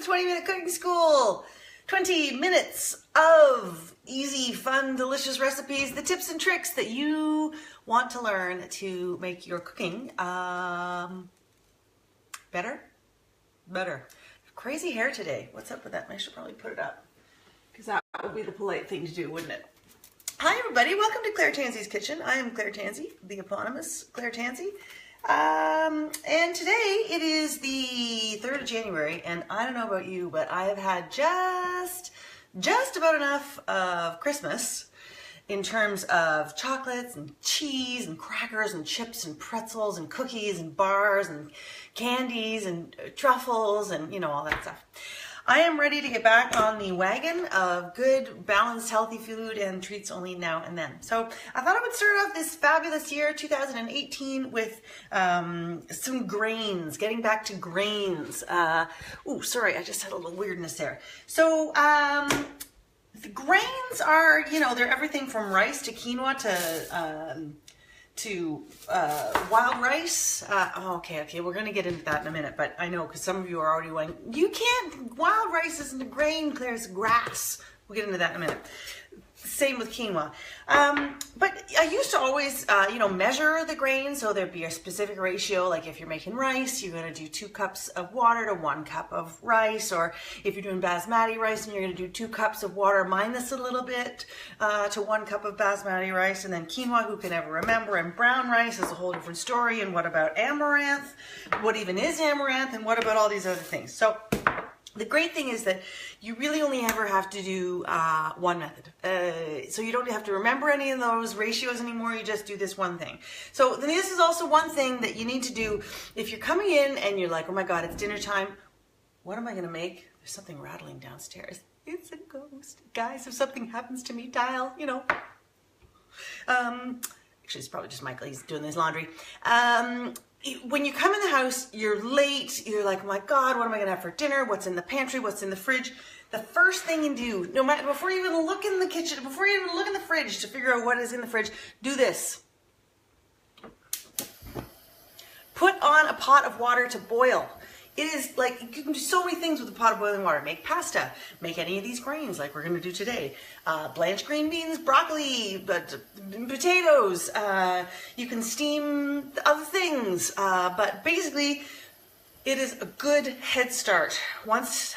20-minute cooking school. 20 minutes of easy, fun, delicious recipes, the tips and tricks that you want to learn to make your cooking better. Crazy hair today. What's up with that? I should probably put it up because that would be the polite thing to do, wouldn't it? Hi everybody, welcome to Claire Tansy's Kitchen. I am Claire Tansy, the eponymous Claire Tansy. And today it is the 3rd of January, and I don't know about you, but I have had just about enough of Christmas in terms of chocolates and cheese and crackers and chips and pretzels and cookies and bars and candies and truffles and, you know, all that stuff. I am ready to get back on the wagon of good, balanced, healthy food and treats only now and then. So I thought I would start off this fabulous year, 2018, with some grains, getting back to grains. Ooh, sorry, I just had a little weirdness there. So the grains are, you know, they're everything from rice to quinoa to wild rice. Okay, we're going to get into that in a minute, but I know because some of you are already going, you can't, wild rice isn't a grain, Claire, it's grass. We'll get into that in a minute. Same with quinoa. But I used to always, measure the grains, so there'd be a specific ratio, like if you're making rice, you're going to do 2 cups of water to 1 cup of rice, or if you're doing basmati rice and you're going to do 2 cups of water minus a little bit to 1 cup of basmati rice, and then quinoa, who can ever remember, and brown rice is a whole different story, and what about amaranth? What even is amaranth, and what about all these other things? So the great thing is that you really only ever have to do one method. So you don't have to remember any of those ratios anymore, you just do this one thing. So then this is also one thing that you need to do if you're coming in and you're like, oh my God, it's dinner time. What am I gonna make? There's something rattling downstairs. It's a ghost. Guys, if something happens to me, dial, you know. Actually, it's probably just Michael, he's doing his laundry. When you come in the house, you're late, you're like, oh my God, what am I gonna have for dinner? What's in the pantry? What's in the fridge? The first thing you do, no matter, before you even look in the kitchen, before you even look in the fridge to figure out what is in the fridge, do this. Put on a pot of water to boil. It is like, you can do so many things with a pot of boiling water. Make pasta, make any of these grains like we're gonna do today. Blanch green beans, broccoli, potatoes. You can steam other things, but basically it is a good head start. Once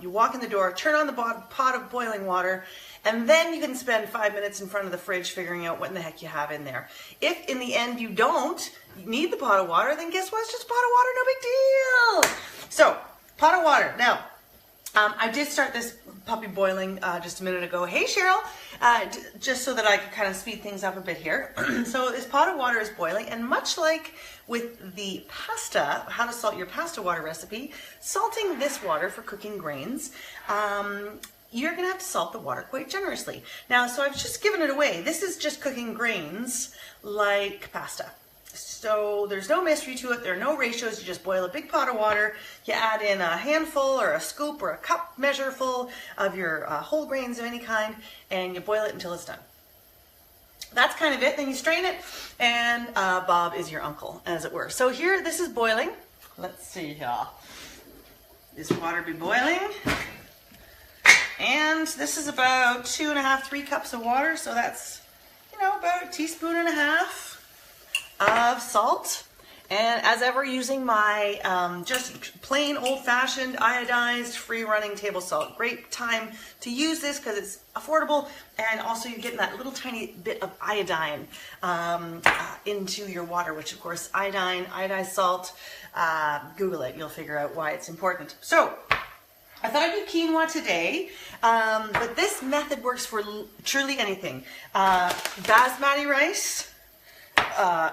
you walk in the door, turn on the pot of boiling water, and then you can spend 5 minutes in front of the fridge figuring out what in the heck you have in there. If in the end you don't need the pot of water, then guess what? It's just a pot of water, no big deal. So, pot of water. Now, I did start this puppy boiling just a minute ago. Hey, Cheryl. Just so that I could kind of speed things up a bit here. So this pot of water is boiling, and much like with the pasta, how to salt your pasta water recipe, salting this water for cooking grains, you're gonna have to salt the water quite generously. Now, so I've just given it away. This is just cooking grains like pasta. So there's no mystery to it. There are no ratios. You just boil a big pot of water. You add in a handful or a scoop or a cup measure full of your whole grains of any kind, and you boil it until it's done. That's kind of it. Then you strain it, and Bob is your uncle, as it were. So here, this is boiling. Let's see here. This water be boiling. And this is about 2.5, 3 cups of water. So that's, you know, about 1.5 teaspoons of salt. And as ever, using my just plain old-fashioned iodized free-running table salt. Great time to use this because it's affordable, and also you're getting that little tiny bit of iodine into your water, which of course, iodized salt, Google it, you'll figure out why it's important. So, I thought I'd do quinoa today, but this method works for truly anything. Basmati rice,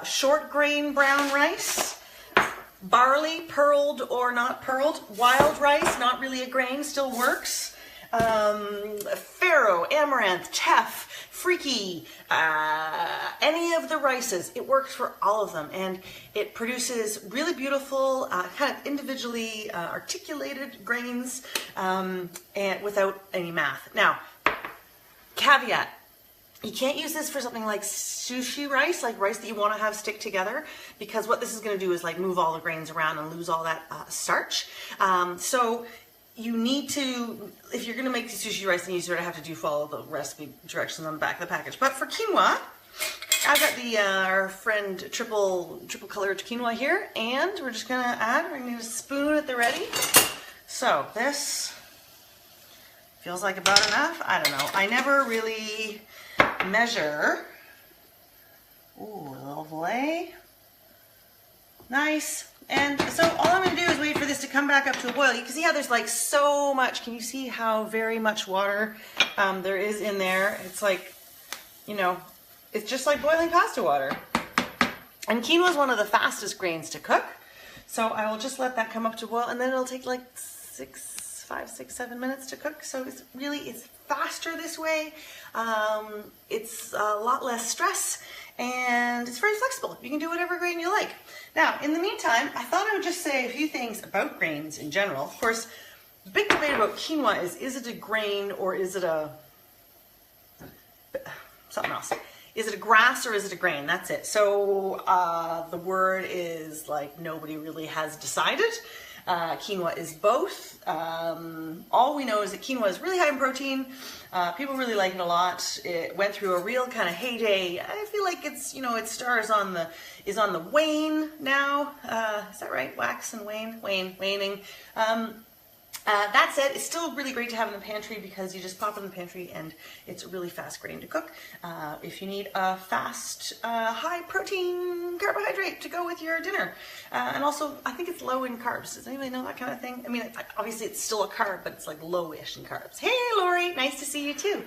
short grain brown rice, barley, pearled or not pearled, wild rice, not really a grain, still works, farro, amaranth, teff, freekeh, any of the rices. It works for all of them, and it produces really beautiful, kind of individually articulated grains, and without any math. Now, caveat. You can't use this for something like sushi rice, like rice that you want to have stick together, because what this is going to do is like move all the grains around and lose all that starch. So you need to, if you're going to make the sushi rice, then you sort of have to follow the recipe directions on the back of the package. But for quinoa, I've got our friend triple colored quinoa here, and we're just going to add, we're going to need a spoon at the ready. So this feels like about enough. I don't know. I never really measure. Ooh, lovely. Nice. And so all I'm going to do is wait for this to come back up to a boil. You can see how there's like so much. Can you see how very much water there is in there? It's like, you know, it's just like boiling pasta water. And quinoa is one of the fastest grains to cook. So I will just let that come up to boil, and then it'll take like 5, 6, 7 minutes to cook. So it's faster this way. It's a lot less stress, and it's very flexible. You can do whatever grain you like. Now, in the meantime, I thought I would just say a few things about grains in general. Of course, the big debate about quinoa is it a grain or is it a something else? Is it a grass or is it a grain? That's it. So the word is like nobody really has decided. Quinoa is both. All we know is that quinoa is really high in protein. People really like it a lot. It went through a real kind of heyday. I feel like it's, you know, its star is on the wane now. Is that right? Wax and waning. That said, it's still really great to have in the pantry because you just pop it in the pantry and it's a really fast grain to cook. If you need a fast, high protein carbohydrate to go with your dinner. And also, I think it's low in carbs. Does anybody know that kind of thing? I mean, obviously it's still a carb, but it's like lowish in carbs. Hey, Lori, nice to see you too.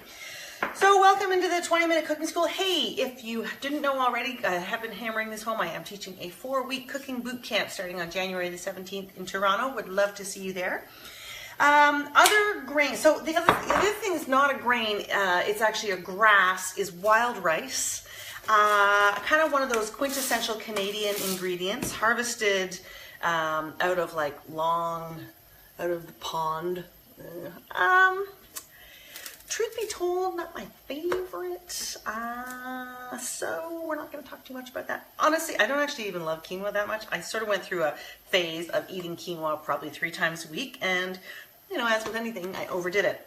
So welcome into the 20-minute cooking school. Hey, if you didn't know already, I have been hammering this home. I am teaching a 4-week cooking boot camp starting on January the 17th in Toronto. Would love to see you there. Other grains. So the other thing is not a grain. It's actually a grass. Is wild rice. Kind of one of those quintessential Canadian ingredients, harvested out of the pond. Truth be told, not my favorite. So we're not going to talk too much about that. Honestly, I don't actually even love quinoa that much. I sort of went through a phase of eating quinoa probably 3 times a week, and you know, as with anything, I overdid it.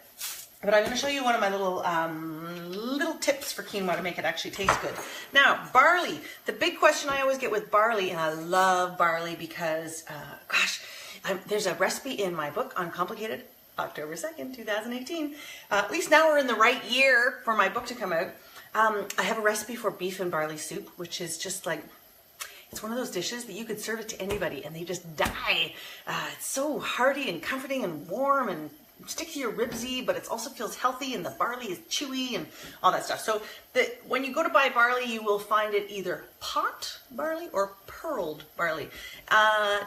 But I'm going to show you one of my little tips for quinoa to make it actually taste good. Now, barley. The big question I always get with barley, and I love barley because, there's a recipe in my book, Uncomplicated, October 2nd, 2018. At least now we're in the right year for my book to come out. I have a recipe for beef and barley soup, which is just like, it's one of those dishes that you could serve it to anybody and they just die. It's so hearty and comforting and warm and stick to your ribsy, but it also feels healthy, and the barley is chewy and all that stuff. So when you go to buy barley, you will find it either pot barley or pearled barley.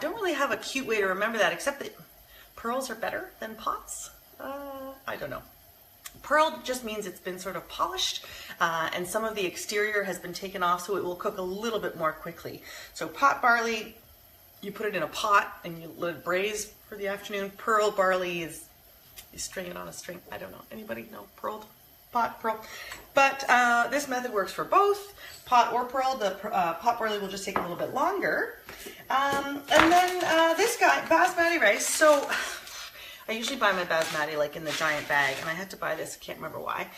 Don't really have a cute way to remember that, except that pearls are better than pots. I don't know. Pearled just means it's been sort of polished and some of the exterior has been taken off, so it will cook a little bit more quickly. So pot barley, you put it in a pot and you let it braise for the afternoon. Pearl barley is you string it on a string. I don't know. Anybody know pearled? Pot, pearl. But this method works for both pot or pearl. The pot barley will just take a little bit longer. And then this guy, basmati rice. So I usually buy my basmati like in the giant bag, and I had to buy this. I can't remember why.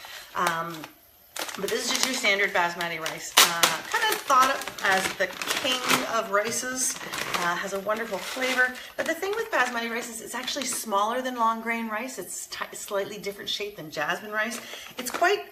But this is just your standard basmati rice. Kind of thought of as the king of rices. Has a wonderful flavor. But the thing with basmati rice is it's actually smaller than long grain rice. It's slightly different shape than jasmine rice. It's quite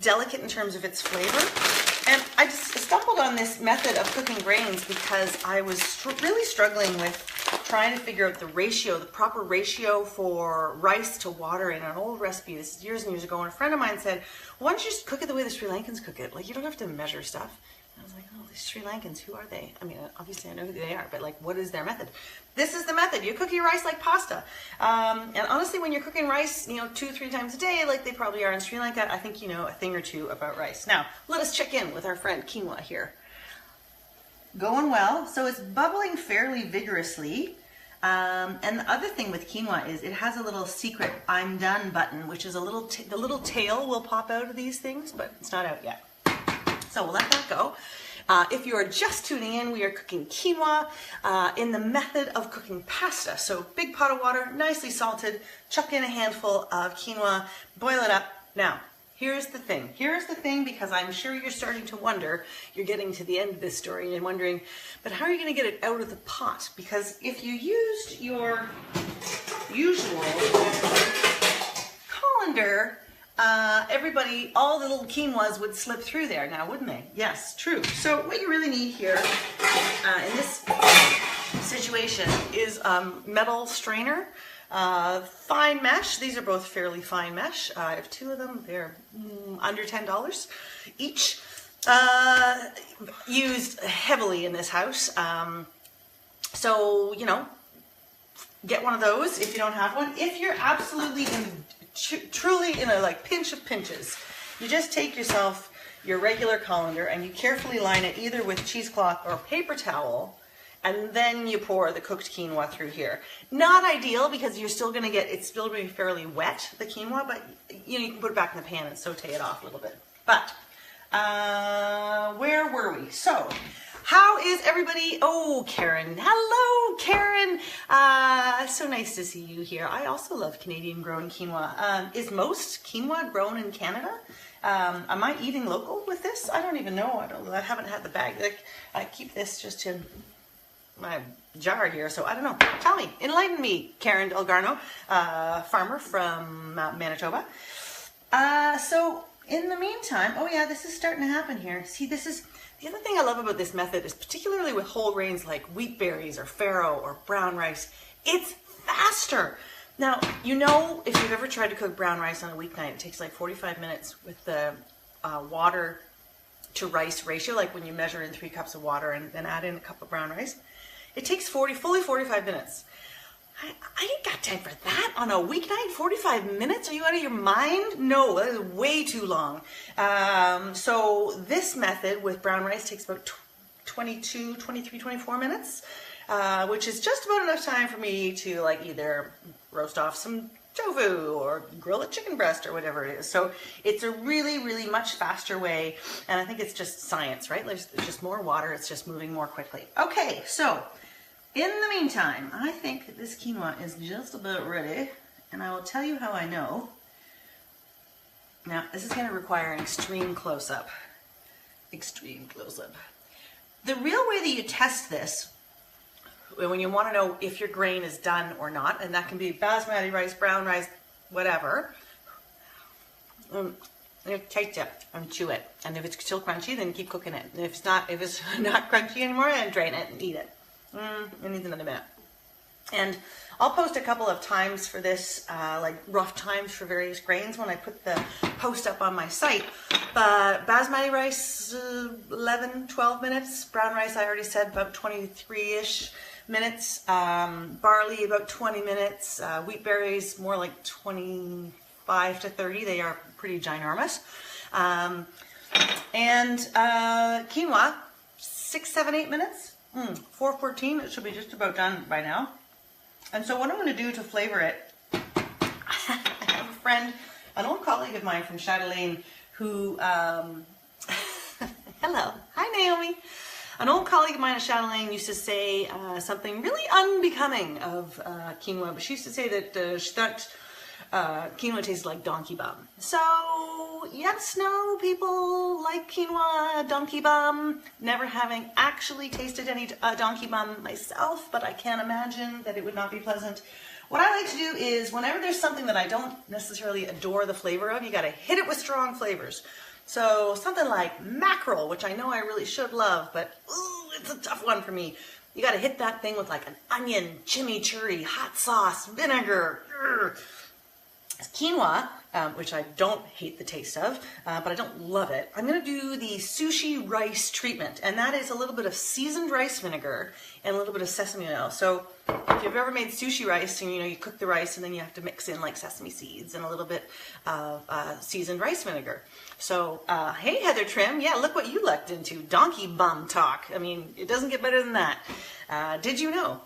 delicate in terms of its flavor. And I just stumbled on this method of cooking grains because I was really struggling with trying to figure out the proper ratio for rice to water in an old recipe. This is years and years ago, and a friend of mine said, why don't you just cook it the way the Sri Lankans cook it? Like, you don't have to measure stuff. And I was like, oh, these Sri Lankans, who are they? I mean, obviously I know who they are, but like, what is their method? This is the method. You cook your rice like pasta. And honestly, when you're cooking rice, 2-3 times a day, like they probably are in Sri Lanka, I think you know a thing or two about rice. Now, let us check in with our friend quinoa here. Going well. So it's bubbling fairly vigorously. And the other thing with quinoa is it has a little secret I'm done button, which is the little tail will pop out of these things, but it's not out yet. So we'll let that go. If you are just tuning in, we are cooking quinoa in the method of cooking pasta. So big pot of water, nicely salted, chuck in a handful of quinoa, boil it up. Now, here's the thing, because I'm sure you're starting to wonder, you're getting to the end of this story and wondering, but how are you going to get it out of the pot? Because if you used your usual colander, all the little quinoas would slip through there now, wouldn't they? Yes, true. So what you really need here in this situation is metal strainer, fine mesh. These are both fairly fine mesh. I have two of them. They're under $10 each. Used heavily in this house. So, you know, get one of those if you don't have one. If you're absolutely truly in a like pinch of pinches, you just take yourself your regular colander and you carefully line it either with cheesecloth or paper towel, and then you pour the cooked quinoa through here. Not ideal because you're still going to get, it's still going to be fairly wet, the quinoa, but you know, you can put it back in the pan and saute it off a little bit. But where were we? So how is everybody? Oh, Karen. Hello, Karen. So nice to see you here. I also love Canadian grown quinoa. Is most quinoa grown in Canada? Am I eating local with this? I don't even know. I haven't had the bag. Like, I keep this just in my jar here, so I don't know. Tell me, enlighten me, Karen Delgarno, farmer from Manitoba. So in the meantime, oh yeah, this is starting to happen here. See, this is the other thing I love about this method is particularly with whole grains like wheat berries or farro or brown rice, it's faster. Now, you know, if you've ever tried to cook brown rice on a weeknight, it takes like 45 minutes with the water to rice ratio, like when you measure in 3 cups of water and then add in a cup of brown rice. It takes fully 45 minutes. I ain't got time for that on a weeknight. 45 minutes? Are you out of your mind? No, that is way too long. So this method with brown rice takes about 22, 23, 24 minutes, which is just about enough time for me to like either roast off some tofu or grill a chicken breast or whatever it is. So it's a really, really much faster way. And I think it's just science, right? There's just more water. It's just moving more quickly. Okay, so in the meantime, I think this quinoa is just about ready, and I will tell you how I know. Now, this is going to require an extreme close-up. Extreme close-up. The real way that you test this, when you want to know if your grain is done or not, and that can be basmati rice, brown rice, whatever, you taste it and chew it. And if it's still crunchy, then keep cooking it. And if it's not crunchy anymore, then drain it and eat it. It needs another minute. And I'll post a couple of times for this, like rough times for various grains when I put the post up on my site. But basmati rice, 11, 12 minutes. Brown rice, I already said, about 23-ish minutes. Barley, about 20 minutes. Wheat berries, more like 25 to 30. They are pretty ginormous. And quinoa, 6, 7, 8 minutes. 4:14, it should be just about done by now. And so what I'm going to do to flavor it, I have a friend, an old colleague of mine from Chatelaine who, hello, hi Naomi. An old colleague of mine at Chatelaine used to say something really unbecoming of quinoa, but she used to say that she thought quinoa tastes like donkey bum. So yes, no, people like quinoa, donkey bum, never having actually tasted any donkey bum myself, but I can't imagine that it would not be pleasant. What I like to do is whenever there's something that I don't necessarily adore the flavor of, you got to hit it with strong flavors. So something like mackerel, which I know I really should love, but ooh, it's a tough one for me. You got to hit that thing with like an onion, chimichurri, hot sauce, vinegar. Quinoa, which I don't hate the taste of, but I don't love it. I'm going to do the sushi rice treatment, and that is a little bit of seasoned rice vinegar and a little bit of sesame oil. So if you've ever made sushi rice, and you know you cook the rice and then you have to mix in like sesame seeds and a little bit of seasoned rice vinegar. So hey Heather Trim, yeah, look what you lucked into, donkey bum talk. I mean, it doesn't get better than that. Did you know?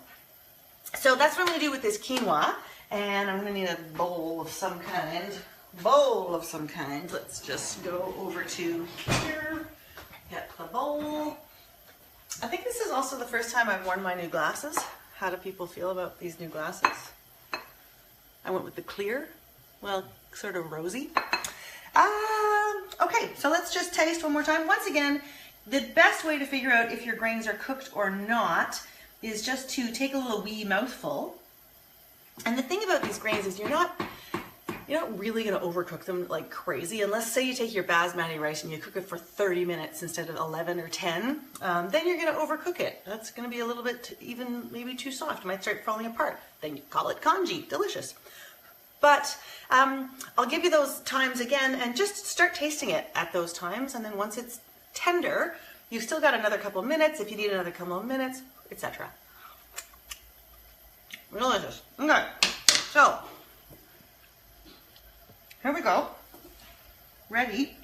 So that's what I'm going to do with this quinoa. And I'm going to need a bowl of some kind. Let's just go over to here. Get the bowl. I think this is also the first time I've worn my new glasses. How do people feel about these new glasses? I went with the clear, well, sort of rosy. Okay, so let's just taste one more time. Once again, the best way to figure out if your grains are cooked or not is just to take a little wee mouthful. And the thing about these grains is you're not really going to overcook them like crazy, unless, say, you take your basmati rice and you cook it for 30 minutes instead of 11 or 10. Then you're going to overcook it. That's going to be a little bit even maybe too soft. It might start falling apart. Then you call it congee. Delicious. But I'll give you those times again and just start tasting it at those times. And then once it's tender, you've still got another couple of minutes. If you need another couple of minutes, etc. Delicious. Okay, so here we go. Ready.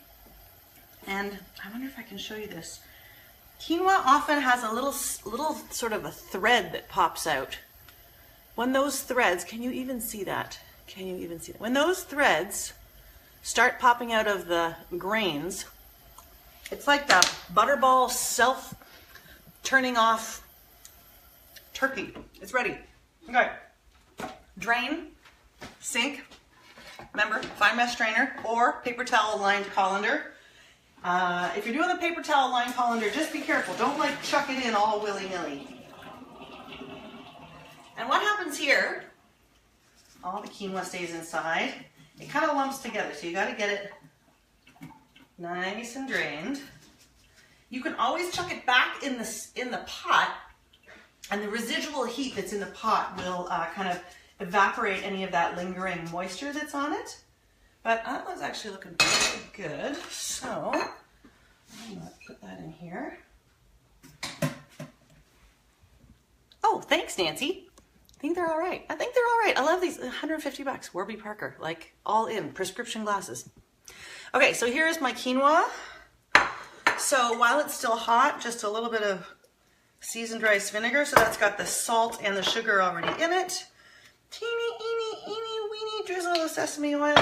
And I wonder if I can show you this. Quinoa often has a little sort of a thread that pops out. When those threads, can you even see that? Can you even see that? When those threads start popping out of the grains, it's like the butterball self-turning off turkey. It's ready. Okay. Drain, sink. Remember, fine mesh strainer or paper towel lined colander. If you're doing the paper towel lined colander, just be careful. Don't like chuck it in all willy-nilly. And what happens here, all the quinoa stays inside. It kind of lumps together, so you got to get it nice and drained. You can always chuck it back in the pot, and the residual heat that's in the pot will kind of evaporate any of that lingering moisture that's on it. But that one's actually looking pretty good. So I'm going to put that in here. Oh, thanks, Nancy. I think they're all right. I think they're all right. I love these. 150 bucks. Warby Parker, like all in prescription glasses. Okay, so here's my quinoa. So while it's still hot, just a little bit of seasoned rice vinegar. So that's got the salt and the sugar already in it. Teeny, weeny drizzle of sesame oil.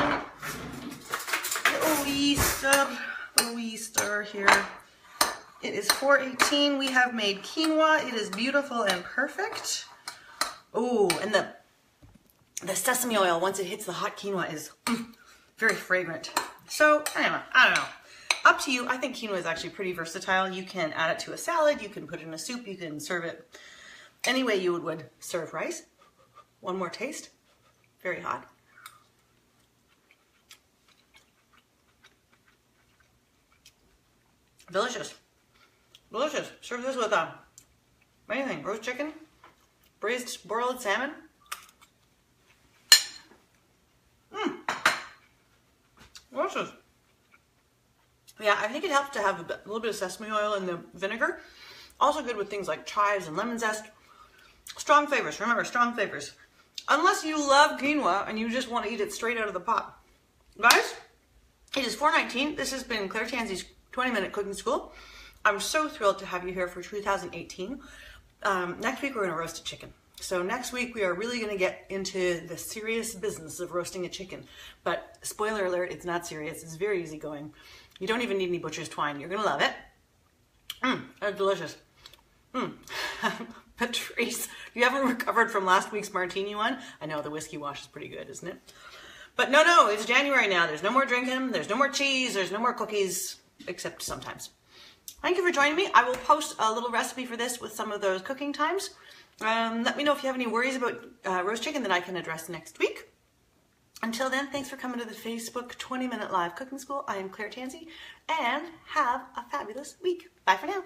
Little wee stir here. It is 4:18. We have made quinoa. It is beautiful and perfect. Oh, and the sesame oil, once it hits the hot quinoa, is very fragrant. So, anyway, I don't know. Up to you. I think quinoa is actually pretty versatile. You can add it to a salad. You can put it in a soup. You can serve it any way you would serve rice. One more taste. Very hot. Delicious. Delicious. Serve this with anything. Roast chicken, braised broiled salmon. Delicious. Yeah, I think it helps to have a little bit of sesame oil in the vinegar. Also good with things like chives and lemon zest. Strong flavors. Remember, strong flavors. Unless you love quinoa and you just want to eat it straight out of the pot. Guys, it is 4:19. This has been Claire Tansey's 20-minute cooking school. I'm so thrilled to have you here for 2018. Next week we're going to roast a chicken. So next week we are really going to get into the serious business of roasting a chicken. But spoiler alert, it's not serious. It's very easygoing. You don't even need any butcher's twine. You're going to love it. That's delicious. Patrice, you haven't recovered from last week's martini one? I know the whiskey wash is pretty good, isn't it? But no, it's January now. There's no more drinking. There's no more cheese. There's no more cookies, except sometimes. Thank you for joining me. I will post a little recipe for this with some of those cooking times. Let me know if you have any worries about roast chicken that I can address next week. Until then, thanks for coming to the Facebook 20-minute live cooking school. I am Claire Tansey, and have a fabulous week. Bye for now.